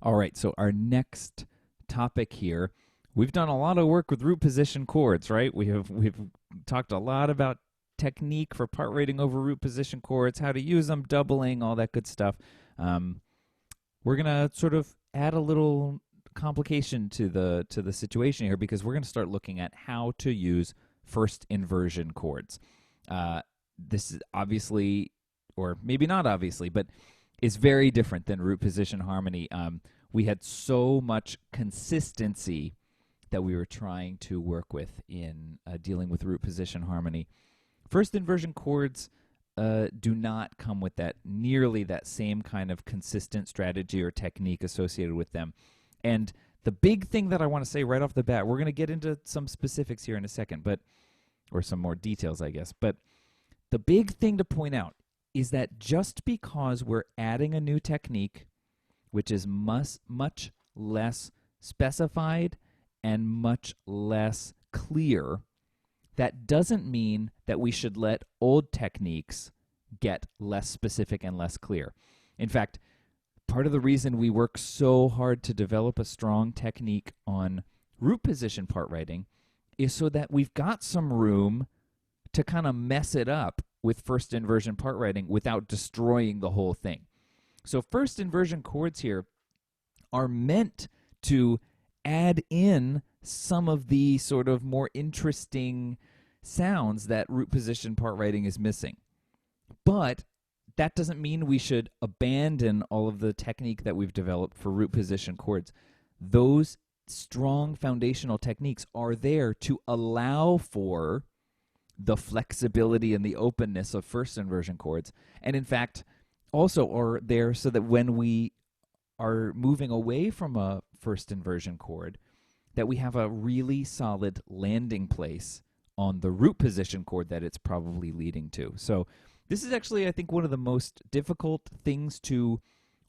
All right, so our next topic here, we've done a lot of work with root position chords, right? We've talked a lot about technique for part rating over root position chords, how to use them, doubling, all that good stuff. We're gonna sort of add a little complication to the situation here because we're gonna start looking at how to use first inversion chords. This is obviously, or maybe not obviously, but is very different than root position harmony. We had so much consistency that we were trying to work with in dealing with root position harmony. First inversion chords do not come with nearly that same kind of consistent strategy or technique associated with them. And the big thing that I want to say right off the bat, we're going to get into some specifics here in a second, or some more details, I guess. But the big thing to point out is that just because we're adding a new technique, which is much less specified and much less clear, that doesn't mean that we should let old techniques get less specific and less clear. In fact, part of the reason we work so hard to develop a strong technique on root position part writing is so that we've got some room to kind of mess it up with first inversion part writing without destroying the whole thing. So first inversion chords here are meant to add in some of the sort of more interesting sounds that root position part writing is missing. But that doesn't mean we should abandon all of the technique that we've developed for root position chords. Those strong foundational techniques are there to allow for the flexibility and the openness of first inversion chords. And in fact, also are there so that when we are moving away from a first inversion chord, that we have a really solid landing place on the root position chord that it's probably leading to. So this is actually, I think, one of the most difficult things to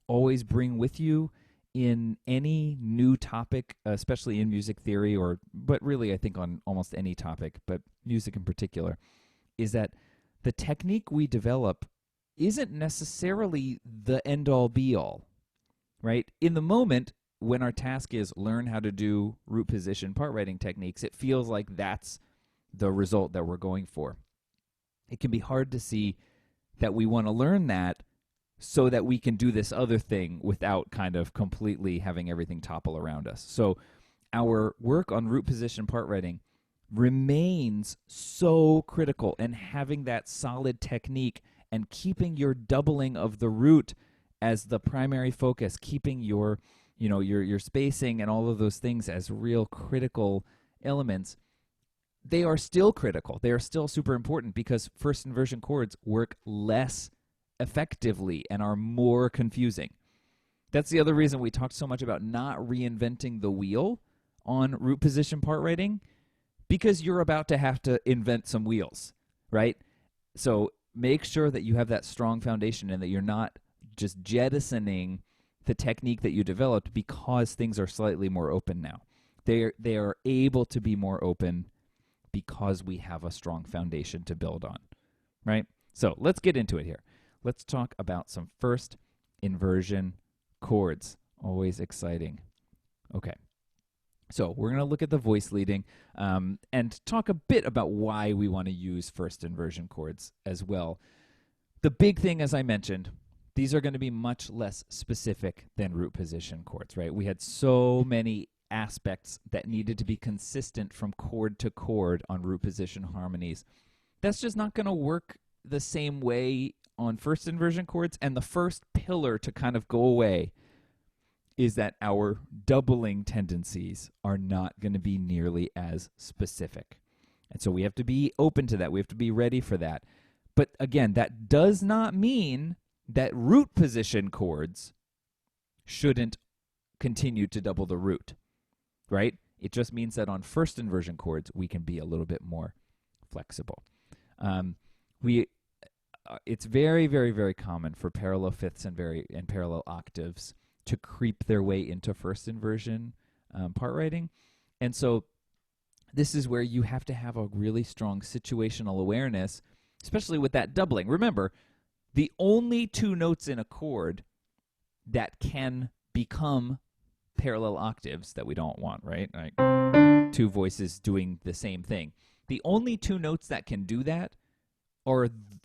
always bring with you in any new topic, especially in music theory, but really I think on almost any topic, but music in particular, is that the technique we develop isn't necessarily the end-all be-all, right? In the moment, when our task is learn how to do root position part writing techniques, it feels like that's the result that we're going for. It can be hard to see that we want to learn that so that we can do this other thing without kind of completely having everything topple around us. So our work on root position part writing remains so critical, and having that solid technique and keeping your doubling of the root as the primary focus, keeping your spacing and all of those things as real critical elements, they are still critical. They are still super important because first inversion chords work less effectively and are more confusing. That's the other reason we talked so much about not reinventing the wheel on root position part writing, because you're about to have to invent some wheels, right? So make sure that you have that strong foundation and that you're not just jettisoning the technique that you developed because things are slightly more open now. They are able to be more open because we have a strong foundation to build on, right? So let's get into it here. Let's talk about some first inversion chords. Always exciting. Okay. So we're going to look at the voice leading and talk a bit about why we want to use first inversion chords as well. The big thing, as I mentioned, these are going to be much less specific than root position chords, right? We had so many aspects that needed to be consistent from chord to chord on root position harmonies. That's just not going to work the same way on first inversion chords, and the first pillar to kind of go away is that our doubling tendencies are not going to be nearly as specific. And so we have to be open to that. We have to be ready for that. But again, that does not mean that root position chords shouldn't continue to double the root, right? It just means that on first inversion chords, we can be a little bit more flexible. It's very, very, very common for parallel fifths and parallel octaves to creep their way into first inversion part writing. And so this is where you have to have a really strong situational awareness, especially with that doubling. Remember, the only two notes in a chord that can become parallel octaves that we don't want, right? Like two voices doing the same thing. The only two notes that can do that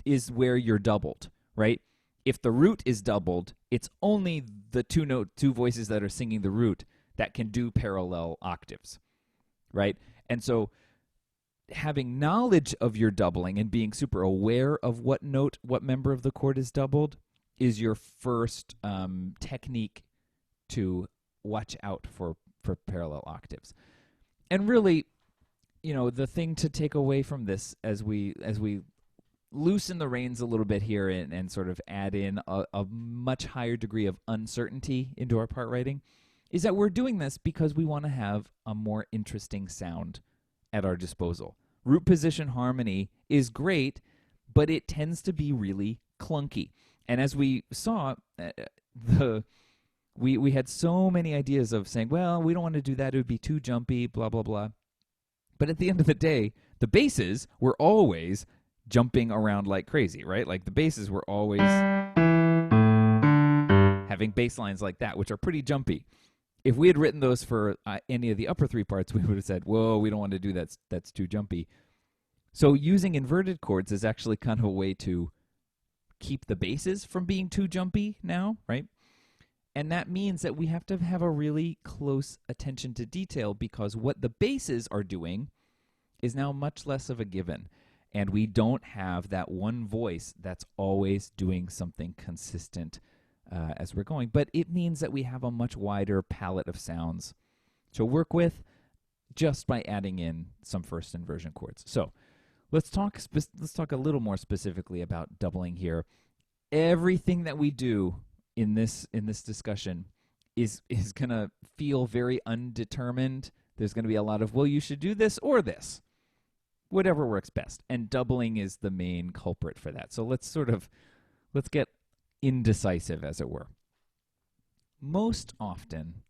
is where you're doubled, right? If the root is doubled, it's only the two voices that are singing the root that can do parallel octaves, right? And so having knowledge of your doubling and being super aware of what member of the chord is doubled is your first technique to watch out for parallel octaves. And really, the thing to take away from this as we loosen the reins a little bit here and sort of add in a much higher degree of uncertainty into our part writing is that we're doing this because we want to have a more interesting sound at our disposal. Root position harmony is great, but it tends to be really clunky. And as we saw, we had so many ideas of saying, well, we don't want to do that. It would be too jumpy, blah, blah, blah. But at the end of the day, the basses were always jumping around like crazy, right? Like the basses were always having bass lines like that, which are pretty jumpy. If we had written those for any of the upper three parts, we would have said, whoa, we don't want to do that. That's too jumpy. So using inverted chords is actually kind of a way to keep the basses from being too jumpy now, right? And that means that we have to have a really close attention to detail because what the basses are doing is now much less of a given. And we don't have that one voice that's always doing something consistent as we're going. But it means that we have a much wider palette of sounds to work with just by adding in some first inversion chords. So let's talk a little more specifically about doubling here. Everything that we do in this discussion is going to feel very undetermined. There's going to be a lot of, well, you should do this or this. Whatever works best. And doubling is the main culprit for that. So let's get indecisive, as it were. Most often,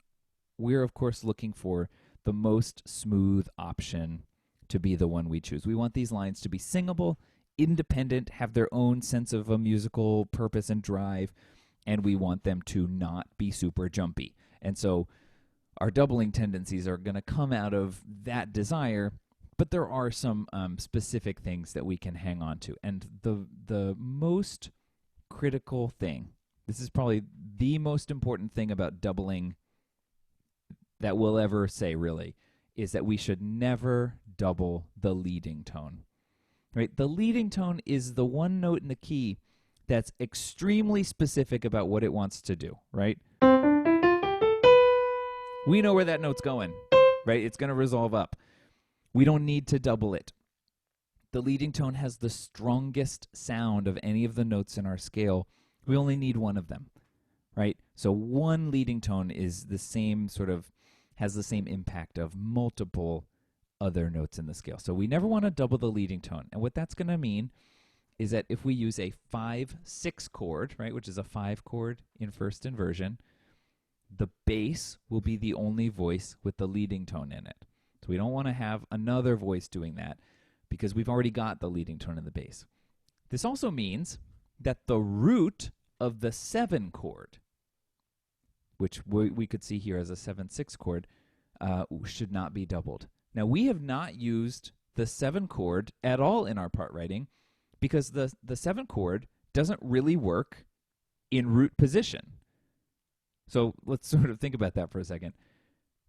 we're, of course, looking for the most smooth option to be the one we choose. We want these lines to be singable, independent, have their own sense of a musical purpose and drive, and we want them to not be super jumpy. And so our doubling tendencies are going to come out of that desire, but there are some specific things that we can hang on to. And the most critical thing, this is probably the most important thing about doubling that we'll ever say, really, is that we should never double the leading tone. Right? The leading tone is the one note in the key that's extremely specific about what it wants to do, right? We know where that note's going, right? It's going to resolve up. We don't need to double it. The leading tone has the strongest sound of any of the notes in our scale. We only need one of them, right? So one leading tone is the same has the same impact of multiple other notes in the scale. So we never want to double the leading tone. And what that's going to mean is that if we use a 5-6 chord, right, which is a 5 chord in first inversion, the bass will be the only voice with the leading tone in it. So we don't want to have another voice doing that because we've already got the leading tone in the bass. This also means that the root of the 7 chord, which we could see here as a 7-6 chord, should not be doubled. Now, we have not used the 7 chord at all in our part writing because the 7 chord doesn't really work in root position. So let's sort of think about that for a second.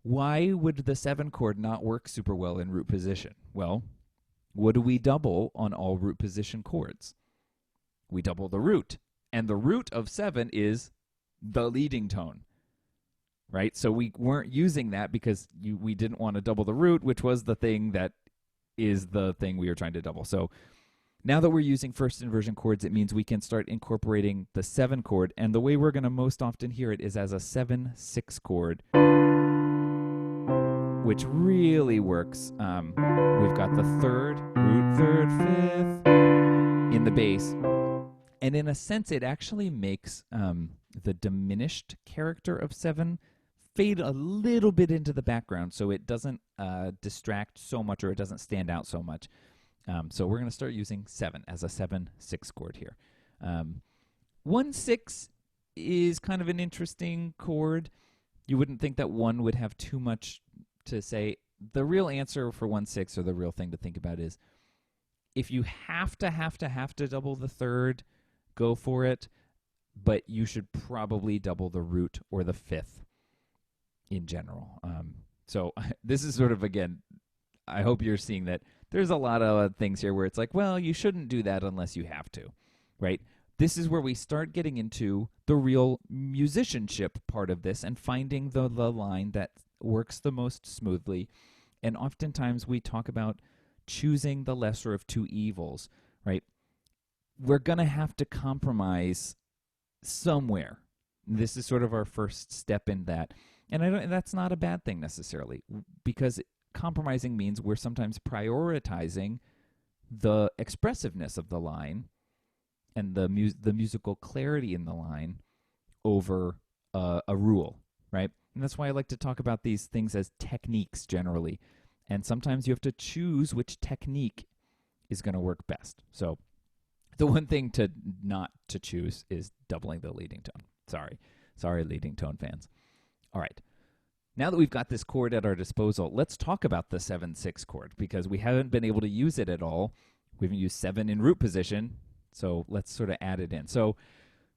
Why would the 7 chord not work super well in root position? Well, what do we double on all root position chords? We double the root, and the root of 7 is the leading tone, right? So we weren't using that because we didn't want to double the root, which was the thing that is the thing we were trying to double. So now that we're using first inversion chords, it means we can start incorporating the 7 chord, and the way we're going to most often hear it is as a 7-6 chord, which really works. We've got the third, root third, fifth in the bass, and in a sense, it actually makes the diminished character of 7 fade a little bit into the background, so it doesn't distract so much, or it doesn't stand out so much. So we're going to start using 7 as a 7-6 chord here. 1-6 is kind of an interesting chord you wouldn't think that one would have too much to say. The real answer for 1/6, or the real thing to think about, is if you have to double the third, go for it, but you should probably double the root or the fifth in general. So this is sort of, again, I hope you're seeing that there's a lot of things here where it's like, well, you shouldn't do that unless you have to, right? This is where we start getting into the real musicianship part of this and finding the line that works the most smoothly. And oftentimes we talk about choosing the lesser of two evils, right? We're going to have to compromise somewhere. This is sort of our first step in that. And that's not a bad thing necessarily, because compromising means we're sometimes prioritizing the expressiveness of the line and the musical clarity in the line over a rule, right? And that's why I like to talk about these things as techniques generally. And sometimes you have to choose which technique is going to work best. So the one thing to not to choose is doubling the leading tone. Sorry, leading tone fans. All right. Now that we've got this chord at our disposal, let's talk about the 7/6 chord, because we haven't been able to use it at all. We haven't used 7 in root position, so let's sort of add it in. So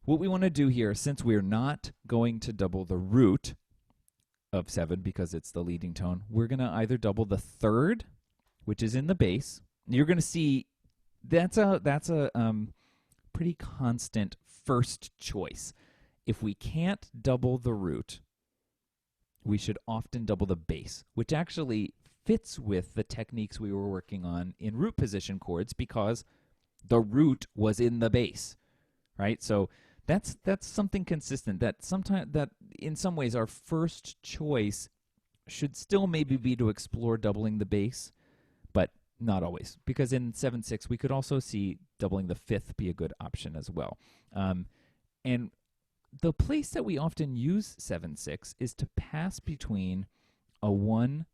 what we want to do here, since we're not going to double the root of 7 because it's the leading tone, we're going to either double the third, which is in the bass. You're going to see that's a pretty constant first choice. If we can't double the root, we should often double the bass, which actually fits with the techniques we were working on in root position chords because the root was in the bass, right? So that's something consistent, that sometimes, that in some ways our first choice should still maybe be to explore doubling the bass, but not always, because in 7/6 we could also see doubling the fifth be a good option as well. And the place that we often use 7/6 is to pass between a 1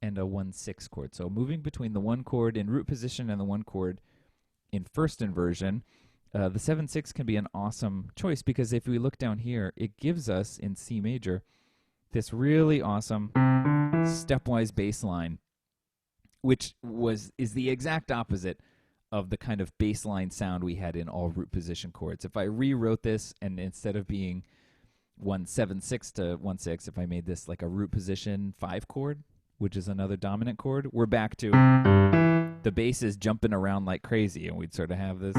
and a 1/6 chord. So moving between the 1 chord in root position and the 1 chord in first inversion, the 7/6 can be an awesome choice, because if we look down here, it gives us in C major this really awesome stepwise bass line, which is the exact opposite of the kind of bass line sound we had in all root position chords. If I rewrote this, and instead of being 1/7/6 to 1/6, if I made this like a root position 5 chord, which is another dominant chord, we're back to the bass is jumping around like crazy, and we'd sort of have this,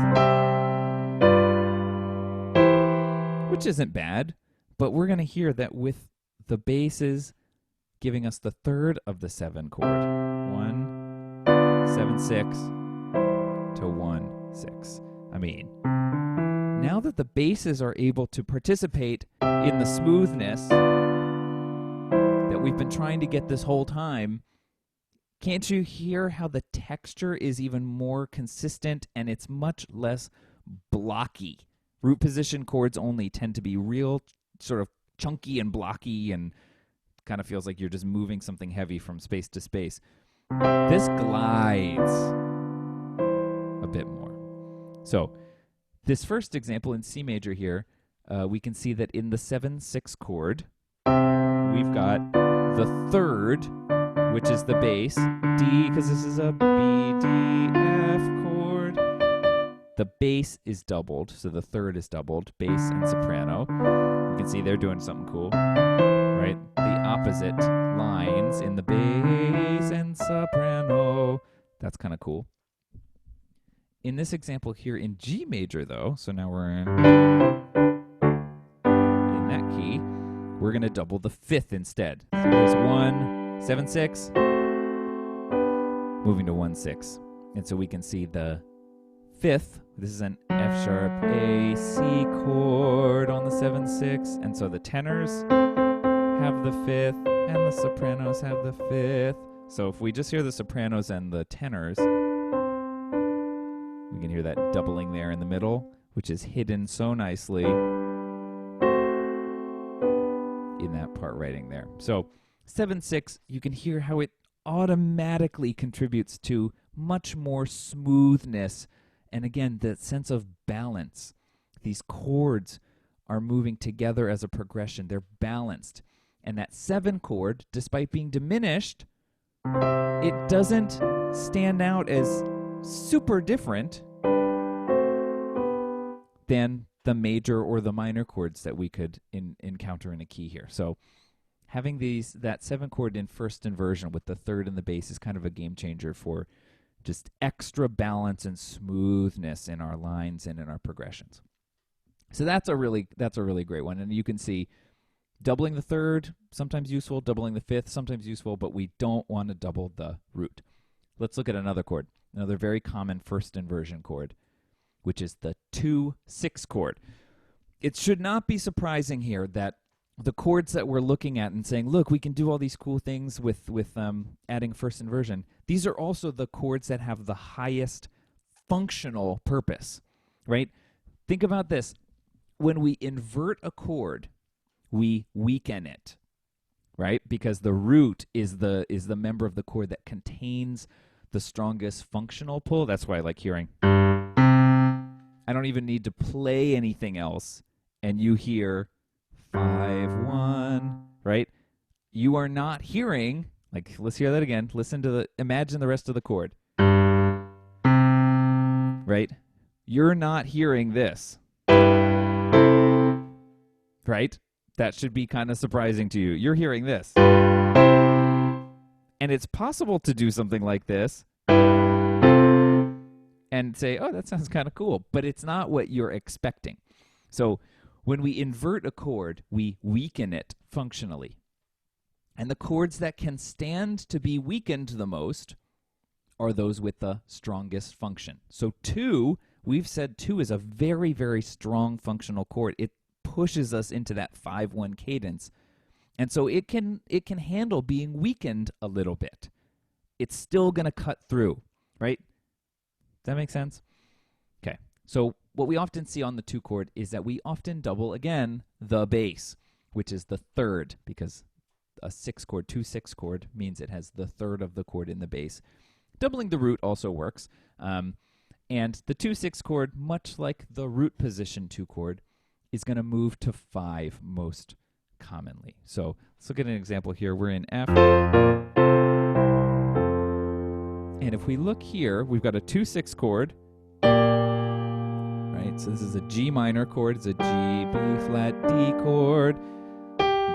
which isn't bad, but we're going to hear that with the basses giving us the third of the 7 chord. 1/7/6 to 1/6. I mean, now that the basses are able to participate in the smoothness that we've been trying to get this whole time, can't you hear how the texture is even more consistent and it's much less blocky? Root position chords only tend to be real sort of chunky and blocky, and kind of feels like you're just moving something heavy from space to space. This glides a bit more. So this first example in C major here, we can see that in the 7/6 chord, we've got the third, which is the bass, D, because this is a B, D, F chord. The bass is doubled, so the third is doubled, bass and soprano. You can see they're doing something cool, right? The opposite lines in the bass and soprano. That's kind of cool. In this example here in G major, though, so now we're in that key, we're going to double the fifth instead. So there's 1/7/6, moving to 1/6. And so we can see the fifth, this is an F sharp A C chord on the 7/6, and so the tenors have the fifth and the sopranos have the fifth. So if we just hear the sopranos and the tenors, we can hear that doubling there in the middle, which is hidden so nicely in that part writing there. So 7/6, you can hear how it automatically contributes to much more smoothness, and again, that sense of balance. These chords are moving together as a progression. They're balanced. And that 7 chord, despite being diminished, it doesn't stand out as super different than the major or the minor chords that we could encounter in a key here. So having that 7 chord in first inversion with the third in the bass is kind of a game changer for just extra balance and smoothness in our lines and in our progressions. So that's a really great one. And you can see doubling the third, sometimes useful, doubling the fifth, sometimes useful, but we don't want to double the root. Let's look at another chord, another very common first inversion chord, which is the 2-6 chord. It should not be surprising here that the chords that we're looking at and saying, look, we can do all these cool things with adding first inversion, these are also the chords that have the highest functional purpose, right? Think about this. When we invert a chord, we weaken it, right? Because the root is the member of the chord that contains the strongest functional pull. That's why I like hearing. I don't even need to play anything else, and you hear 5-1, right? You are not hearing, like, let's hear that again. Imagine the rest of the chord, right? You're not hearing this, right? That should be kind of surprising to you. You're hearing this. And it's possible to do something like this and say, oh, that sounds kind of cool, but it's not what you're expecting. So when we invert a chord, we weaken it functionally. And the chords that can stand to be weakened the most are those with the strongest function. So 2, we've said 2 is a very, very strong functional chord. It pushes us into that 5-1 cadence. And so it can handle being weakened a little bit. It's still going to cut through, right? Does that make sense? Okay. So what we often see on the 2 chord is that we often double, again, the bass, which is the third, because a 6 chord, 2-6 chord, means it has the third of the chord in the bass. Doubling the root also works. And the 2-6 chord, much like the root position 2 chord, is going to move to 5 most commonly. So let's look at an example here. We're in F. And if we look here, we've got a 2-6 chord. Right? So this is a G minor chord. It's a G, B flat, D chord.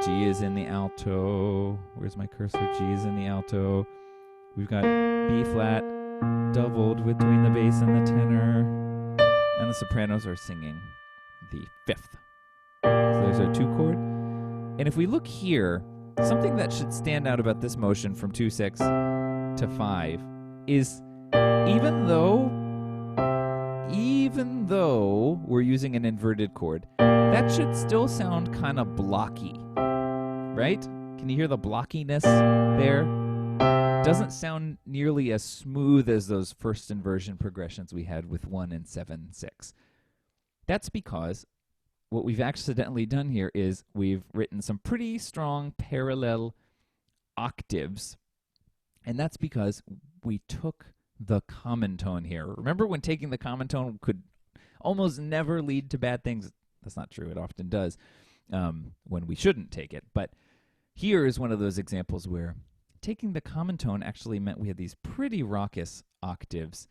G is in the alto. Where's my cursor? G is in the alto. We've got B flat doubled between the bass and the tenor. And the sopranos are singing the 5th. So there's our 2 chord. And if we look here, something that should stand out about this motion from 2-6 to 5 is even though we're using an inverted chord, that should still sound kind of blocky, right? Can you hear the blockiness there? Doesn't sound nearly as smooth as those first inversion progressions we had with 1 and 7-6. That's because what we've accidentally done here is we've written some pretty strong parallel octaves, and that's because we took the common tone here. Remember when taking the common tone could almost never lead to bad things? That's not true. It often does when we shouldn't take it. But here is one of those examples where taking the common tone actually meant we had these pretty raucous octaves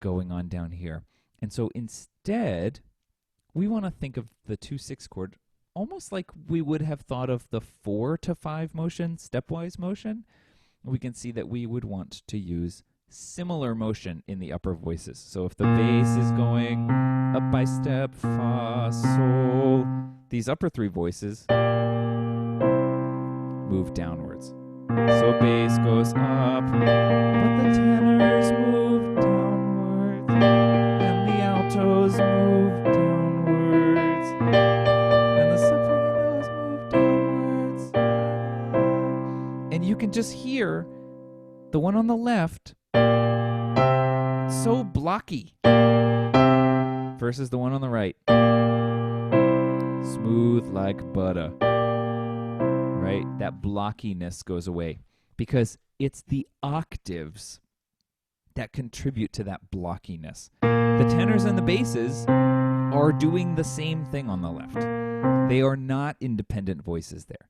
going on down here. And so instead, we want to think of the 2-6 chord almost like we would have thought of the 4-5 motion, stepwise motion. We can see that we would want to use similar motion in the upper voices. So if the bass is going up by step, fa, sol, these upper 3 voices move downwards. So bass goes up, but the tenors move downwards, and the altos move downwards, and the sopranos move downwards. And you can just hear the one on the left so blocky versus the one on the right. Smooth like butter. Right? That blockiness goes away because it's the octaves that contribute to that blockiness. The tenors and the basses are doing the same thing on the left. They are not independent voices there.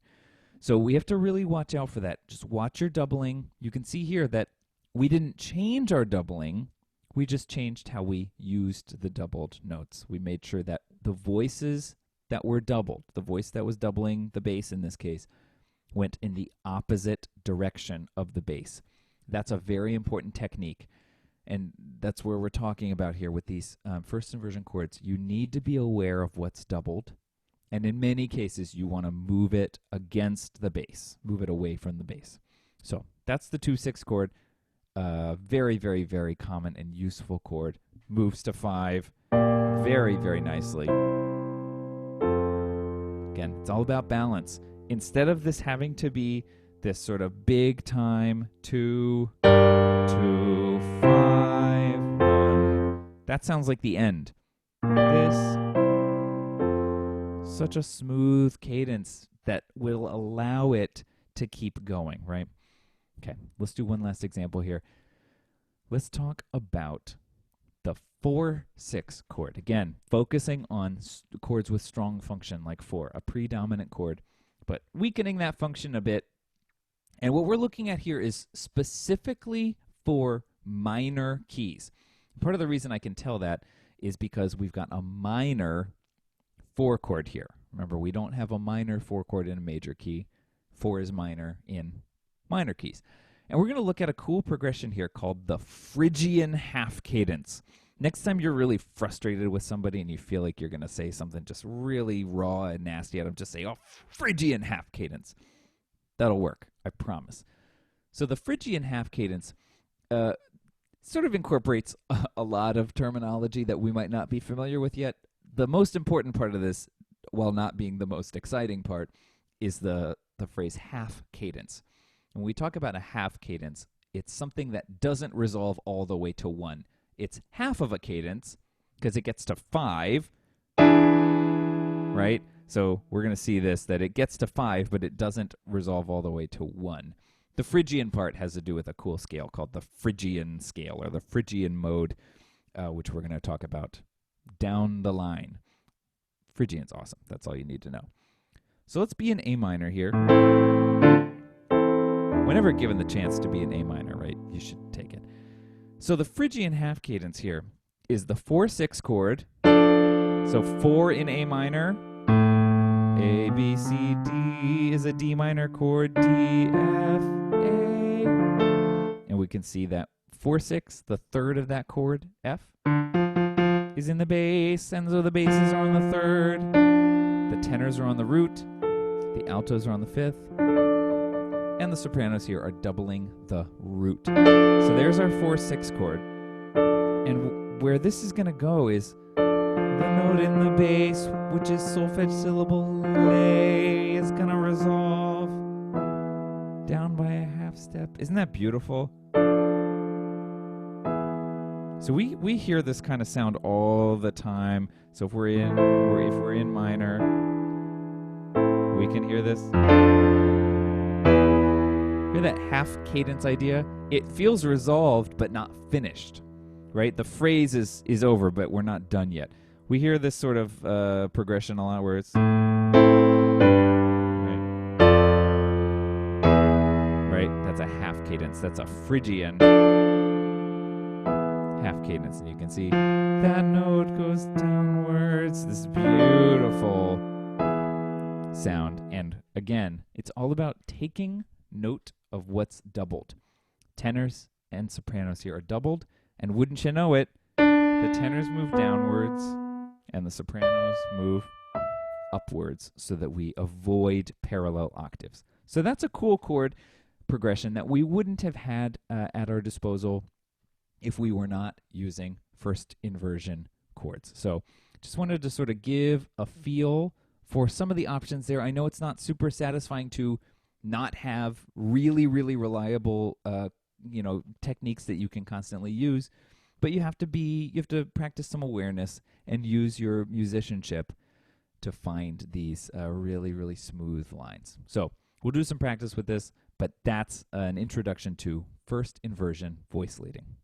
So we have to really watch out for that. Just watch your doubling. You can see here that we didn't change our doubling. We just changed how we used the doubled notes. We made sure that the voices that were doubled, the voice that was doubling the bass in this case, went in the opposite direction of the bass. That's a very important technique, and that's where we're talking about here with these first inversion chords. You need to be aware of what's doubled, and in many cases you want to move it against the bass, move it away from the bass. So that's the 2/6 chord. Very, very, very common and useful chord. Moves to 5 very, very nicely. Again, it's all about balance. Instead of this having to be this sort of big time 2, 2, 5, 1, that sounds like the end. This, such a smooth cadence that will allow it to keep going, right? Okay, let's do one last example here. Let's talk about the 4/6 chord. Again, focusing on chords with strong function like 4, a predominant chord, but weakening that function a bit. And what we're looking at here is specifically for minor keys. Part of the reason I can tell that is because we've got a minor 4 chord here. Remember, we don't have a minor 4 chord in a major key. 4 is minor in minor keys. And we're going to look at a cool progression here called the Phrygian half cadence. Next time you're really frustrated with somebody and you feel like you're going to say something just really raw and nasty at them, just say, oh, Phrygian half cadence. That'll work, I promise. So the Phrygian half cadence sort of incorporates a lot of terminology that we might not be familiar with yet. The most important part of this, while not being the most exciting part, is the phrase half cadence. When we talk about a half cadence, it's something that doesn't resolve all the way to 1. It's half of a cadence because it gets to 5, right? So we're going to see this, that it gets to 5, but it doesn't resolve all the way to 1. The Phrygian part has to do with a cool scale called the Phrygian scale, or the Phrygian mode, which we're going to talk about down the line. Phrygian's awesome. That's all you need to know. So let's be in A minor here. Whenever given the chance to be in A minor, right, you should take it. So the Phrygian half cadence here is the 4/6 chord. So 4 in A minor. A, B, C, D is a D minor chord. D, F, A. And we can see that 4/6, the third of that chord, F, is in the bass, and so the basses are on the third. The tenors are on the root. The altos are on the fifth. And the sopranos here are doubling the root. So there's our 4/6 chord. And where this is going to go is the note in the bass, which is solfege syllable lay, is going to resolve down by a half step. Isn't that beautiful? So we hear this kind of sound all the time. So if we're in minor, we can hear this. Hear that half cadence idea? It feels resolved but not finished, right? The phrase is over, but we're not done yet. We hear this sort of progression a lot where it's right. That's a half cadence. That's a Phrygian half cadence, and you can see that note goes downwards. This beautiful sound, and again, it's all about taking note of what's doubled. Tenors and sopranos here are doubled, and wouldn't you know it, the tenors move downwards and the sopranos move upwards so that we avoid parallel octaves. So that's a cool chord progression that we wouldn't have had at our disposal if we were not using first inversion chords. So just wanted to sort of give a feel for some of the options there. I know it's not super satisfying to not have really, really reliable techniques that you can constantly use, but you have to practice some awareness and use your musicianship to find these really, really smooth lines. So we'll do some practice with this, but that's an introduction to first inversion voice leading.